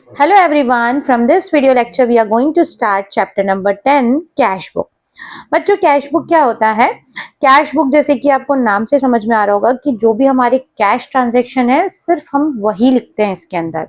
Hello everyone, from this video lecture we are going to start chapter number 10 cash book. बच्चों cash book क्या होता है? Cash book जैसे कि आपको नाम से समझ में आ रहा होगा कि जो भी हमारे कैश ट्रांजैक्शन है सिर्फ हम वही लिखते हैं इसके अंदर।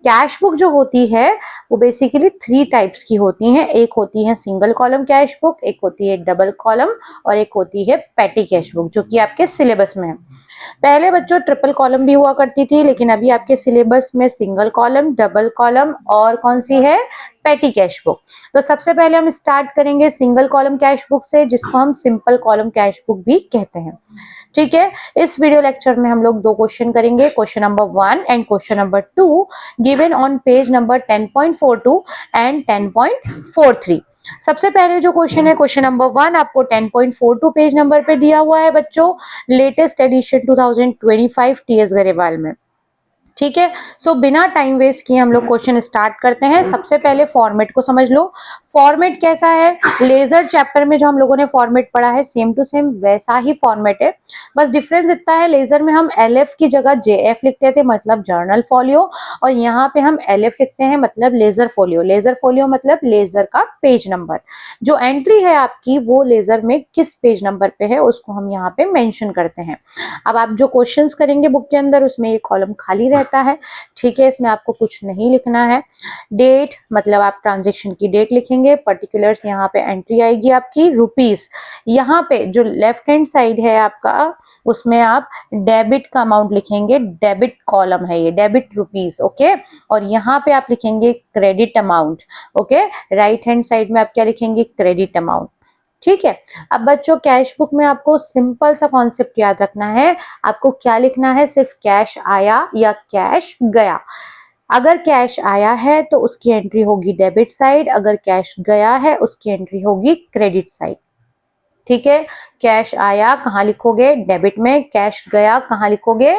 कैश बुक जो होती है वो बेसिकली 3 टाइप्स की होती हैं। एक होती है सिंगल कॉलम कैश बुक, एक होती है डबल कॉलम और एक होती है पेटी कैश बुक जो कि आपके सिलेबस में है। पहले बच्चों ट्रिपल कॉलम भी हुआ करती थी, लेकिन अभी आपके सिलेबस में सिंगल कॉलम, डबल कॉलम और कौन सी है, पेटी कैश बुक। तो सबसे पहले हम स्टार्ट करेंगे सिंगल कॉलम कैश बुक से, जिसको हम सिंपल कॉलम कैश बुक भी कहते हैं। ठीक है, इस वीडियो लेक्चर में हम लोग 2 क्वेश्चन करेंगे, question number 1 and question number 2 given on page number 10.42 and 10.43। सबसे पहले जो क्वेश्चन है क्वेश्चन नंबर 1 आपको 10.42 पेज नंबर पे दिया हुआ है बच्चों, लेटेस्ट एडिशन 2025 टीएस गरेवाल में। ठीक है, सो बिना टाइम वेस्ट किए हम लोग क्वेश्चन स्टार्ट करते हैं। सबसे पहले फॉर्मेट को समझ लो। फॉर्मेट कैसा है, लेजर चैप्टर में जो हम लोगों ने फॉर्मेट पढ़ा है सेम टू सेम वैसा ही फॉर्मेट है। बस डिफरेंस इतना है, लेजर में हम एलएफ की जगह जेएफ लिखते थे, मतलब जर्नल फोलियो, और यहाँ पे हम एलएफ लिखते हैं मतलब लेजर फोलियो। लेजर फोलियो मतलब लेजर का पेज नंबर। जो एंट्री है आपकी वो लेजर में किस पेज नंबर पे है उसको हम यहाँ पे मेंशन करते हैं। अब आप जो क्वेश्चंस करेंगे बुक के अंदर उसमें ये कॉलम खाली रहता है। ठीक है, इसमें आपको कुछ नहीं लिखना है। डेट मतलब आप ट्रांजेक्शन की डेट लिखेंगे। पर्टिकुलर्स यहाँ पे एंट्री आएगी आपकी रुपीस। यहाँ पे जो लेफ्ट हैंड साइड है आपका उसमें आप डेबिट का अमाउंट लिखेंगे, डेबिट कॉलम है ये, डेबिट रुपीस। ओके, और यहाँ पे आप लिखेंगे credit amount. Okay, right hand side में आप क्या लिखेंगे, क्रेडिट अमाउंट। ठीक है, अब बच्चों कैश बुक में आपको सिंपल सा कॉन्सेप्ट याद रखना है। आपको क्या लिखना है, सिर्फ कैश आया या कैश गया। अगर कैश आया है तो उसकी एंट्री होगी डेबिट साइड, अगर कैश गया है उसकी एंट्री होगी क्रेडिट साइड। ठीक है, कैश आया कहाँ लिखोगे, डेबिट में, कैश गया कहाँ लिखोगे,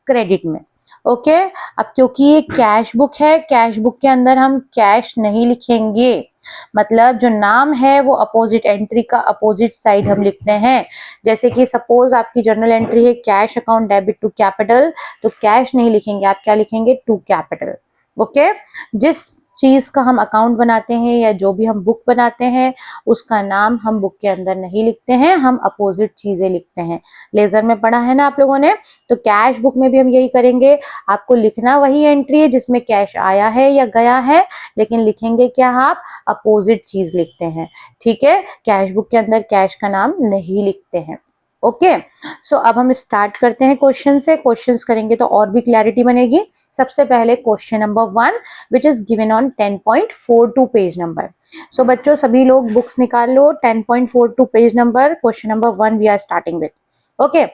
क्रेडिट में। ओके, अब क्योंकि ये कैश बुक है, कैश बुक के अंदर हम कैश नहीं लिखेंगे, मतलब जो नाम है वो अपोजिट एंट्री का अपोजिट साइड हम लिखते हैं। जैसे कि सपोज आपकी जर्नल एंट्री है cash account debit to capital, तो कैश नहीं लिखेंगे, आप क्या लिखेंगे, टू कैपिटल। ओके, जिस चीज का हम अकाउंट बनाते हैं या जो भी हम बुक बनाते हैं उसका नाम हम बुक के अंदर नहीं लिखते हैं, हम अपोजिट चीजें लिखते हैं। लेजर में पढ़ा है ना आप लोगों ने, तो कैश बुक में भी हम यही करेंगे। आपको लिखना वही एंट्री है जिसमें कैश आया है या गया है, लेकिन लिखेंगे क्या, आप अपोजिट चीज लिखते हैं। ठीक है, कैश बुक के अंदर कैश का नाम नहीं लिखते हैं। ओके, सो अब हम स्टार्ट करते हैं क्वेश्चन से। क्वेश्चंस करेंगे तो और भी क्लैरिटी बनेगी। सबसे पहले question number 1 which is given on 10.42 page number. So बच्चों सभी लोग बुक्स निकाल लो, 10.42 page number, question number 1 we are starting with. Okay,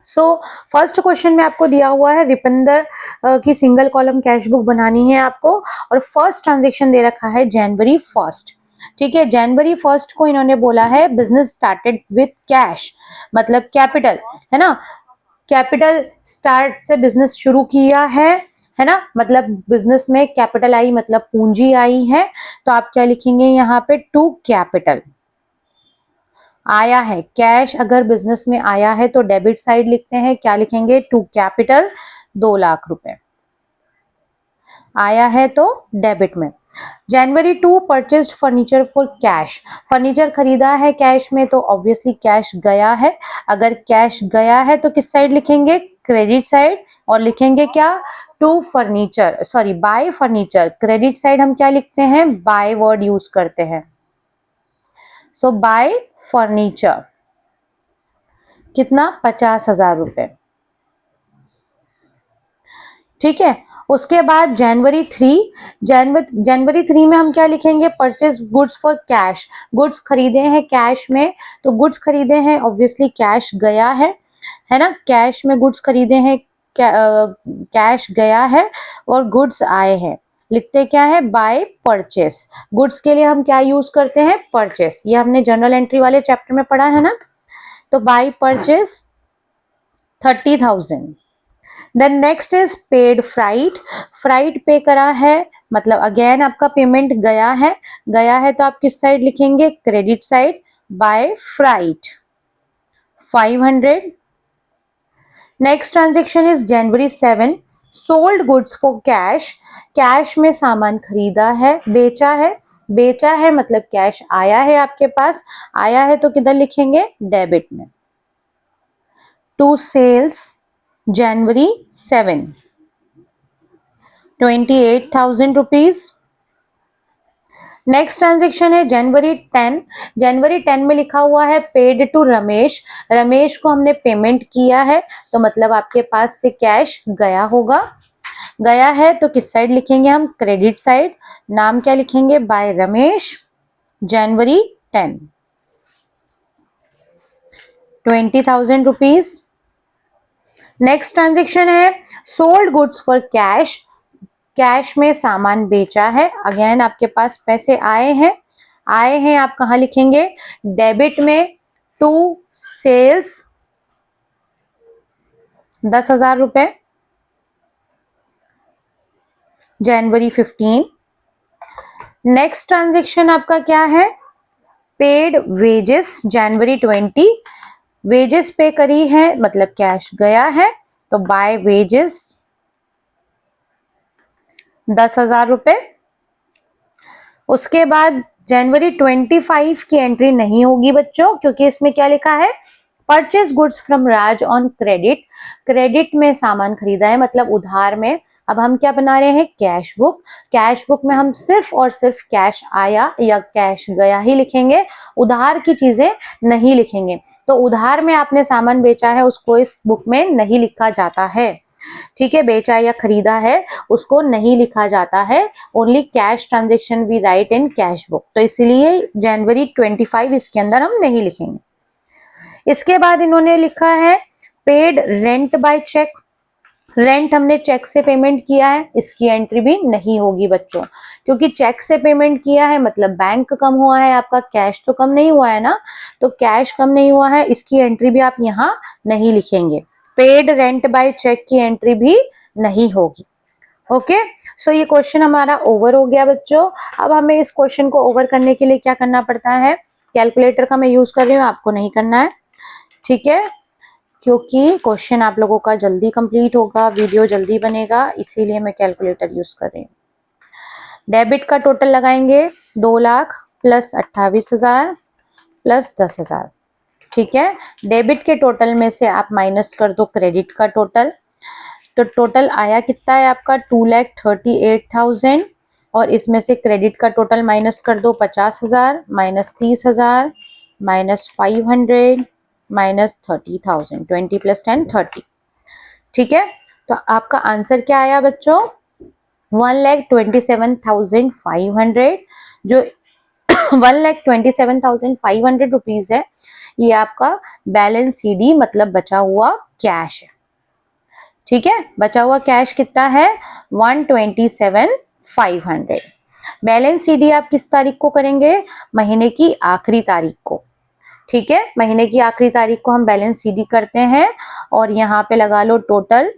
so first question में आपको दिया हुआ है रिपिंदर की सिंगल कॉलम कैश बुक बनानी है आपको, और फर्स्ट ट्रांजेक्शन दे रखा है जनवरी 1। ठीक है, जनवरी 1 को इन्होंने बोला है बिजनेस स्टार्टेड विथ कैश, मतलब कैपिटल, है ना, कैपिटल स्टार्ट से बिजनेस शुरू किया है ना, मतलब बिजनेस में कैपिटल आई मतलब पूंजी आई है। तो आप क्या लिखेंगे यहाँ पे, टू कैपिटल। आया है कैश, अगर बिजनेस में आया है तो डेबिट साइड लिखते हैं, क्या लिखेंगे, टू कैपिटल, 2 लाख रुपए आया है तो डेबिट में। जनवरी 2 purchased furniture for cash, furniture खरीदा है कैश में तो ऑब्वियसली कैश गया है। अगर कैश गया है तो किस साइड लिखेंगे, क्रेडिट साइड, और लिखेंगे क्या, to furniture, sorry by furniture. Credit side हम क्या लिखते हैं, बाय वर्ड यूज करते हैं। सो बाय फर्नीचर कितना, 50,000 रुपए। ठीक है, उसके बाद जनवरी 3 में हम क्या लिखेंगे, purchase goods for cash, goods खरीदे हैं कैश में, तो गुड्स खरीदे हैं ऑब्वियसली कैश गया है ना, कैश में गुड्स खरीदे हैं, कैश गया है और गुड्स आए हैं, लिखते क्या है, बाय परचेस। गुड्स के लिए हम क्या यूज करते हैं, परचेस, ये हमने जर्नल एंट्री वाले चैप्टर में पढ़ा है ना। तो by purchase 30,000। Then next is paid freight, freight pay करा है, मतलब अगेन आपका पेमेंट गया है तो आप किस साइड लिखेंगे, credit side, by freight 500। Next transaction is January 7, sold goods for cash, cash में सामान खरीदा है, बेचा है, बेचा है मतलब कैश आया है आपके पास, आया है तो किधर लिखेंगे, डेबिट में। To sales January 7, 28,000 rupees. Next transaction है जनवरी 10, जनवरी 10 में लिखा हुआ है पेड टू रमेश, रमेश को हमने पेमेंट किया है तो मतलब आपके पास से कैश गया होगा, गया है तो किस साइड लिखेंगे हम, क्रेडिट साइड। नाम क्या लिखेंगे, बाय रमेश, जनवरी 10, 20,000 रुपीज। नेक्स्ट ट्रांजेक्शन है sold goods for cash, cash में सामान बेचा है, अगेन आपके पास पैसे आए हैं, आए हैं आप कहाँ लिखेंगे, डेबिट में। टू सेल्स 10,000 रुपए, जनवरी 15। नेक्स्ट ट्रांजेक्शन आपका क्या है, पेड वेजेस जनवरी 20, वेजेस पे करी है मतलब कैश गया है तो बाय वेजेस 10,000 रुपए। उसके बाद जनवरी 25 की एंट्री नहीं होगी बच्चों, क्योंकि इसमें क्या लिखा है, purchase goods from Raj on credit, credit में सामान खरीदा है मतलब उधार में। अब हम क्या बना रहे हैं, कैश बुक, कैश बुक में हम सिर्फ और सिर्फ कैश आया या कैश गया ही लिखेंगे, उधार की चीजें नहीं लिखेंगे। तो उधार में आपने सामान बेचा है उसको इस बुक में नहीं लिखा जाता है, ठीक है, बेचा या खरीदा है उसको नहीं लिखा जाता है, only cash transaction we write in cash book, तो इसलिए जनवरी 25 इसके अंदर हम नहीं लिखेंगे। इसके बाद इन्होंने लिखा है paid rent by cheque, rent हमने चेक से पेमेंट किया है, इसकी एंट्री भी नहीं होगी बच्चों, क्योंकि चेक से पेमेंट किया है मतलब बैंक कम हुआ है आपका, कैश तो कम नहीं हुआ है ना, तो कैश कम नहीं हुआ है, इसकी एंट्री भी आप यहाँ नहीं लिखेंगे। पेड रेंट बाय चेक की एंट्री भी नहीं होगी। ओके, सो ये क्वेश्चन हमारा ओवर हो गया बच्चों। अब हमें इस क्वेश्चन को ओवर करने के लिए क्या करना पड़ता है, कैलकुलेटर का मैं यूज कर रही हूँ, आपको नहीं करना है, ठीक है, क्योंकि क्वेश्चन आप लोगों का जल्दी कंप्लीट होगा, वीडियो जल्दी बनेगा, इसीलिए मैं कैलकुलेटर यूज कर रही हूँ। डेबिट का टोटल लगाएंगे 2 लाख प्लस 28,000 प्लस 10,000, ठीक है। डेबिट के टोटल में से आप माइनस कर दो क्रेडिट का टोटल, तो टोटल आया कितना है आपका 2,38,000, और इसमें से क्रेडिट का टोटल माइनस कर दो 50,000 माइनस 30,000 माइनस 500 माइनस 30,000, 20 + 10 30, ठीक है। तो आपका आंसर क्या आया बच्चों, 1,27,500, जो 1,27,500 रुपीज है, ये आपका बैलेंस सीडी मतलब बचा हुआ कैश है, ठीक है। बचा हुआ कैश कितना है 127,500। बैलेंस सीडी आप किस तारीख को करेंगे, महीने की आखिरी तारीख को, ठीक है, महीने की आखिरी तारीख को हम बैलेंस सीडी करते हैं, और यहाँ पे लगा लो टोटल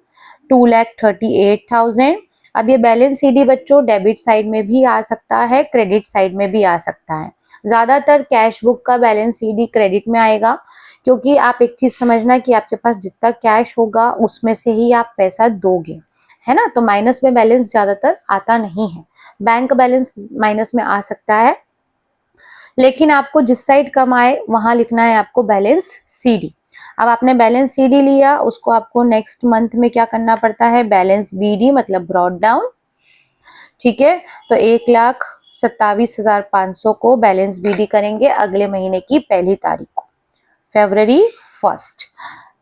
2,38,000। अब ये बैलेंस सीडी बच्चों डेबिट साइड में भी आ सकता है, क्रेडिट साइड में भी आ सकता है, ज्यादातर कैश बुक का बैलेंस सीडी क्रेडिट में आएगा, क्योंकि आप एक चीज समझना कि आपके पास जितना कैश होगा उसमें से ही आप पैसा दोगे, है ना, तो माइनस में बैलेंस ज्यादातर आता नहीं है, बैंक बैलेंस माइनस में आ सकता है, लेकिन आपको जिस साइड कम आए वहां लिखना है आपको बैलेंस सीडी। अब आपने बैलेंस सीडी लिया, उसको आपको नेक्स्ट मंथ में क्या करना पड़ता है, बैलेंस बीडी मतलब ब्रॉड डाउन, ठीक है। तो 1,27,500 को बैलेंस बीडी करेंगे अगले महीने की पहली तारीख को, February 1st।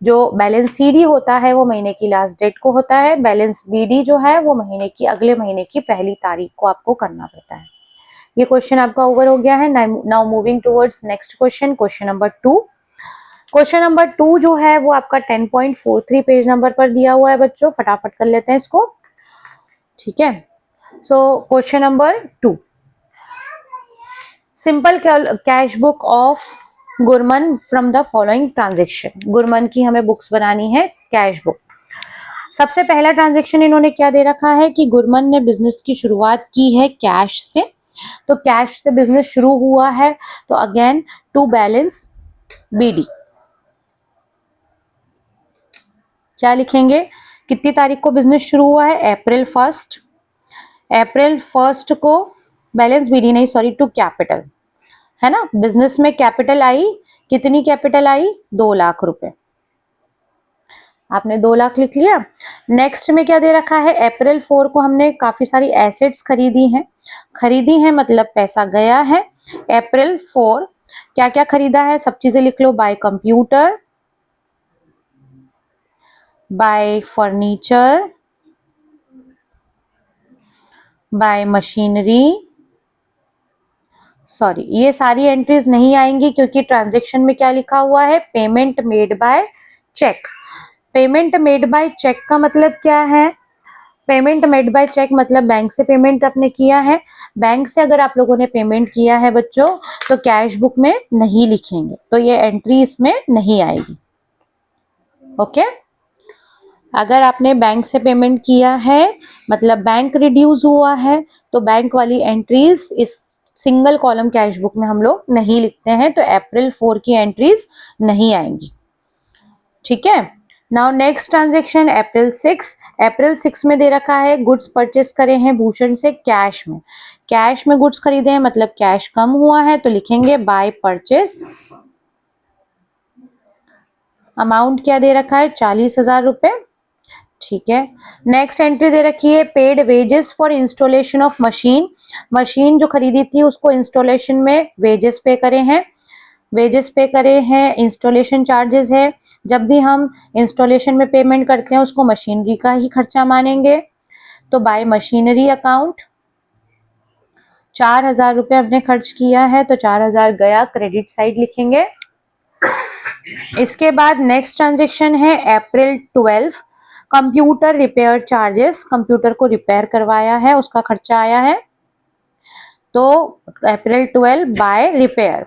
जो बैलेंस सीडी होता है वो महीने की लास्ट डेट को होता है, बैलेंस बीडी जो है वो महीने की अगले महीने की पहली तारीख को आपको करना पड़ता है। ये क्वेश्चन आपका ओवर हो गया है। Now moving towards next question, question number 2। Question number 2 जो है वो आपका 10.43 पेज नंबर पर दिया हुआ है बच्चों, फटाफट कर लेते हैं इसको, ठीक है। So question number 2, simple cash book of Gurman from the following transaction, Gurman की हमें बुक्स बनानी है कैश बुक। सबसे पहला ट्रांजेक्शन इन्होंने क्या दे रखा है कि गुरमन ने बिजनेस की शुरुआत की है कैश से, तो कैश से बिजनेस शुरू हुआ है, तो अगेन टू बैलेंस बीडी क्या लिखेंगे कितनी तारीख को बिजनेस शुरू हुआ है? अप्रैल 1। अप्रैल 1 को बैलेंस बीडी नहीं, सॉरी, टू कैपिटल, है ना। बिजनेस में कैपिटल आई, कितनी कैपिटल आई? 2 लाख रुपए। आपने 2 लाख लिख लिया। नेक्स्ट में क्या दे रखा है? अप्रैल 4 को हमने काफी सारी एसेट्स खरीदी हैं मतलब पैसा गया है। अप्रैल 4 क्या क्या खरीदा है? सब चीजें लिख लो। Buy computer, buy furniture, buy machinery. Sorry, ये सारी एंट्रीज नहीं आएंगी क्योंकि ट्रांजैक्शन में क्या लिखा हुआ है? Payment made by cheque. Payment made by cheque का मतलब क्या है? पेमेंट मेड बाय चेक मतलब बैंक से पेमेंट आपने किया है। बैंक से अगर आप लोगों ने पेमेंट किया है बच्चों, तो कैश बुक में नहीं लिखेंगे, तो ये एंट्री इसमें नहीं आएगी। ओके, अगर आपने बैंक से पेमेंट किया है मतलब बैंक रिड्यूस हुआ है, तो बैंक वाली एंट्रीज इस सिंगल कॉलम कैश बुक में हम लोग नहीं लिखते हैं, तो अप्रैल 4 की एंट्रीज नहीं आएंगी। ठीक है। नाउ नेक्स्ट ट्रांजेक्शन अप्रैल 6। अप्रैल 6 में दे रखा है गुड्स परचेस करे हैं भूषण से कैश में। कैश में गुड्स खरीदे हैं मतलब कैश कम हुआ है, तो लिखेंगे बाय परचेस। अमाउंट क्या दे रखा है? 40,000 रुपए। ठीक है। नेक्स्ट एंट्री दे रखी है paid wages for installation of machine. Machine जो खरीदी थी उसको इंस्टॉलेशन में वेजेस पे करे हैं। इंस्टॉलेशन चार्जेस है। जब भी हम इंस्टॉलेशन में पेमेंट करते हैं उसको मशीनरी का ही खर्चा मानेंगे, तो बाय मशीनरी अकाउंट 4,000 रुपए हमने खर्च किया है, तो 4,000 गया, क्रेडिट साइड लिखेंगे। इसके बाद नेक्स्ट ट्रांजेक्शन है अप्रैल 12। कंप्यूटर रिपेयर चार्जेस, कंप्यूटर को रिपेयर करवाया है उसका खर्चा आया है, तो अप्रैल 12 बाय रिपेयर।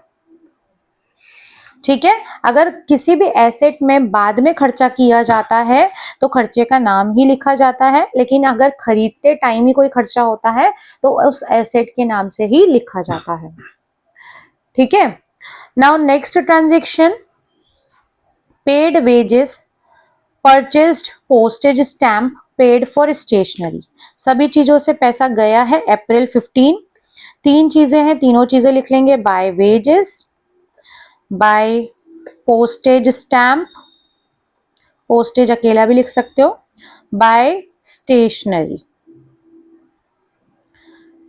ठीक है। अगर किसी भी एसेट में बाद में खर्चा किया जाता है तो खर्चे का नाम ही लिखा जाता है, लेकिन अगर खरीदते टाइम ही कोई खर्चा होता है तो उस एसेट के नाम से ही लिखा जाता है। ठीक है। Now next transaction paid wages, purchased postage stamp, paid for stationery. सभी चीजों से पैसा गया है अप्रैल 15। 3 चीजें हैं, तीनों चीजें लिख लेंगे by wages, by postage stamp, postage अकेला भी लिख सकते हो, बाय स्टेशनरी।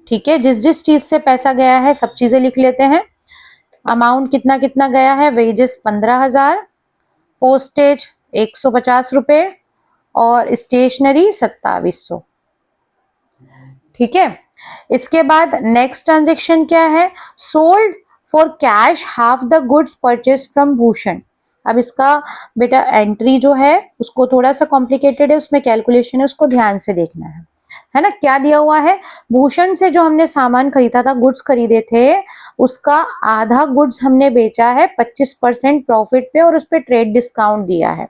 ठीक है। जिस जिस चीज से पैसा गया है सब चीजें लिख लेते हैं। अमाउंट कितना कितना गया है? वेजेस 15,000, पोस्टेज 150 रुपए और स्टेशनरी 2700। ठीक है। इसके बाद नेक्स्ट ट्रांजेक्शन क्या है? Sold for cash half the goods purchase from Bhushan. अब इसका बेटा एंट्री जो है उसको थोड़ा सा कॉम्प्लिकेटेड है, उसमें कैलकुलेशन है, उसको ध्यान से देखना है ना। क्या दिया हुआ है? भूषण से जो हमने सामान खरीदा था, गुड्स खरीदे थे, उसका आधा गुड्स हमने बेचा है 25% प्रॉफिट पे और उस पर ट्रेड डिस्काउंट दिया है।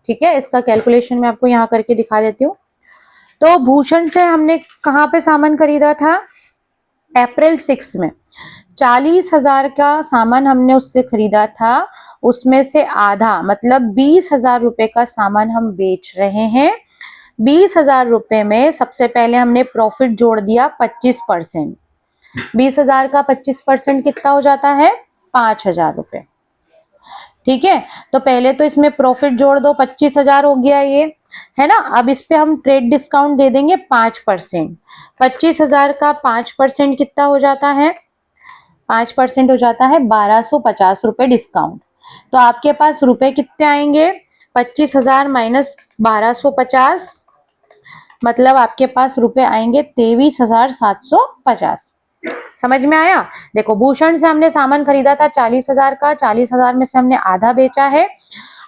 ठीक है। इसका कैलकुलेशन मैं आपको यहाँ करके दिखा देती हूँ। तो भूषण से हमने कहाँ पे सामान खरीदा था? अप्रैल 6 में 40,000 का सामान हमने उससे खरीदा था, उसमें से आधा मतलब 20,000 रुपए का सामान हम बेच रहे हैं। 20,000 रुपए में सबसे पहले हमने प्रॉफिट जोड़ दिया 25%। 20,000 का 25% कितना हो जाता है? 5,000 रुपए। ठीक है। तो पहले तो इसमें प्रॉफिट जोड़ दो, 25,000 हो गया ये, है ना। अब इस पे हम ट्रेड डिस्काउंट दे देंगे 5%। 25,000 का 5% कितना हो जाता है? 5% हो जाता है 1,250 रुपए डिस्काउंट। तो आपके पास रुपए कितने आएंगे? 25,000 माइनस 1,250, मतलब आपके पास रुपए आएंगे 23,750। समझ में आया? देखो, भूषण से हमने सामान खरीदा था 40,000 का, 40,000 में से हमने आधा बेचा है,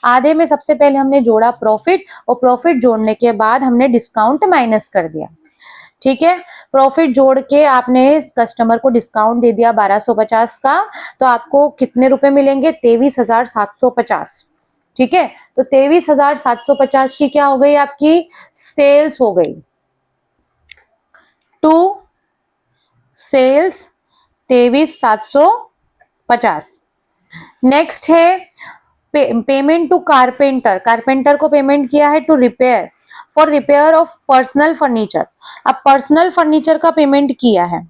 आधे में सबसे पहले हमने जोड़ा प्रॉफिट और प्रॉफिट जोड़ने के बाद हमने डिस्काउंट माइनस कर दिया। ठीक है। प्रॉफिट जोड़ के आपने कस्टमर को डिस्काउंट दे दिया 1,250 का, तो आपको कितने रुपए मिलेंगे? 23,750। ठीक है। तो 23,750 की क्या हो गई? आपकी सेल्स हो गई। To sales 23,750। नेक्स्ट है पेमेंट टू कारपेंटर। कारपेंटर को पेमेंट किया है to repair for repair of personal furniture. अब पर्सनल फर्नीचर का पेमेंट किया है,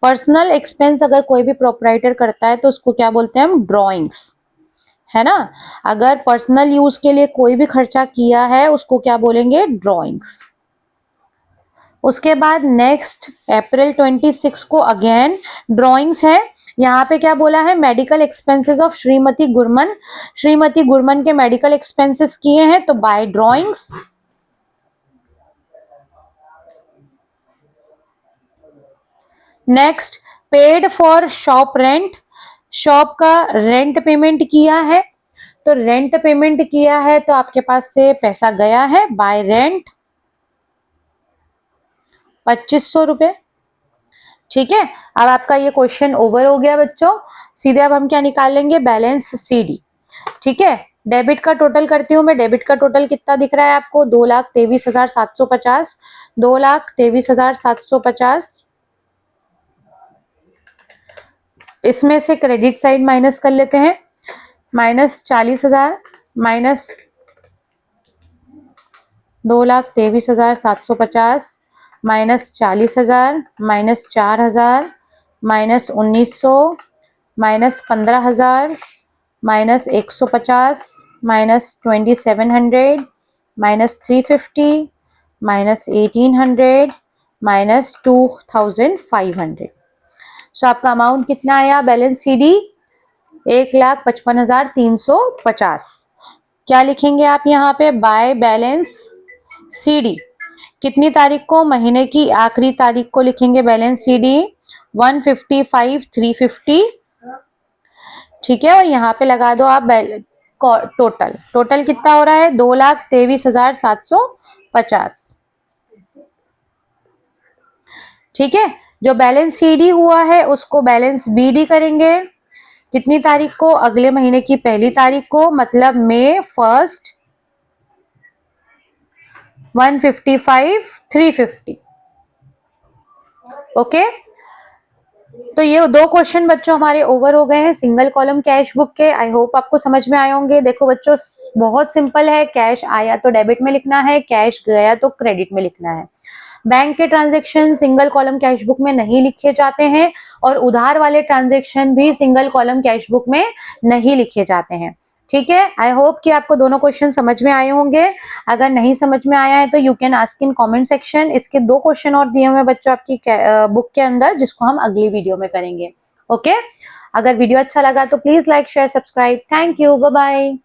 पर्सनल एक्सपेंस अगर कोई भी प्रोपराइटर करता है तो उसको क्या बोलते हैं हम, ड्रॉइंग्स, है ना। अगर पर्सनल यूज के लिए कोई भी खर्चा किया है उसको क्या बोलेंगे, ड्रॉइंग्स। उसके बाद नेक्स्ट अप्रैल 26 को अगेन ड्रॉइंग्स है। यहाँ पे क्या बोला है, medical expenses of Shrimati Gurman, Shrimati Gurman के मेडिकल एक्सपेंसेस किए हैं तो by drawings. Next paid for shop rent, shop का रेंट पेमेंट किया है, तो रेंट पेमेंट किया है तो आपके पास से पैसा गया है बाय रेंट 2500 रुपए। ठीक है, अब आपका ये क्वेश्चन ओवर हो गया बच्चों। सीधे अब हम क्या निकालेंगे, बैलेंस सीडी। ठीक है, डेबिट का टोटल करती हूँ मैं। डेबिट का टोटल कितना दिख रहा है आपको, 2,23,750, 2,23,750। इसमें से क्रेडिट साइड माइनस कर लेते हैं, -40,000 minus 2,23,750 minus 40,000 minus 4,000 minus 1,900 minus 15,000 minus 150 minus 2,700 minus 350 minus 1,800 minus 2,500। सो आपका अमाउंट कितना आया, बैलेंस सीडी 1,55,350। क्या लिखेंगे आप यहाँ पे, बाय बैलेंस सीडी कितनी तारीख को, महीने की आखिरी तारीख को लिखेंगे बैलेंस सीडी 155,350। ठीक है, और यहाँ पे लगा दो आप टोटल, टोटल कितना हो रहा है 2,23,750। ठीक है, जो बैलेंस सीडी हुआ है उसको बैलेंस बीडी करेंगे कितनी तारीख को, अगले महीने की पहली तारीख को, मतलब May 1 155,350। ओके, तो ये दो क्वेश्चन बच्चों हमारे ओवर हो गए हैं सिंगल कॉलम कैश बुक के। आई होप आपको समझ में आए होंगे। देखो बच्चों बहुत सिंपल है, कैश आया तो डेबिट में लिखना है, कैश गया तो क्रेडिट में लिखना है। बैंक के transaction single column cash book में नहीं लिखे जाते हैं और उधार वाले ट्रांजैक्शन भी सिंगल कॉलम कैश बुक में नहीं लिखे जाते हैं। ठीक है, आई होप कि आपको दोनों क्वेश्चन समझ में आए होंगे। अगर नहीं समझ में आया है तो you can ask in comment section. इसके दो क्वेश्चन और दिए हुए हैं बच्चों आपकी बुक के अंदर, जिसको हम अगली वीडियो में करेंगे। ओके, अगर वीडियो अच्छा लगा तो please like share subscribe. Thank you, bye bye.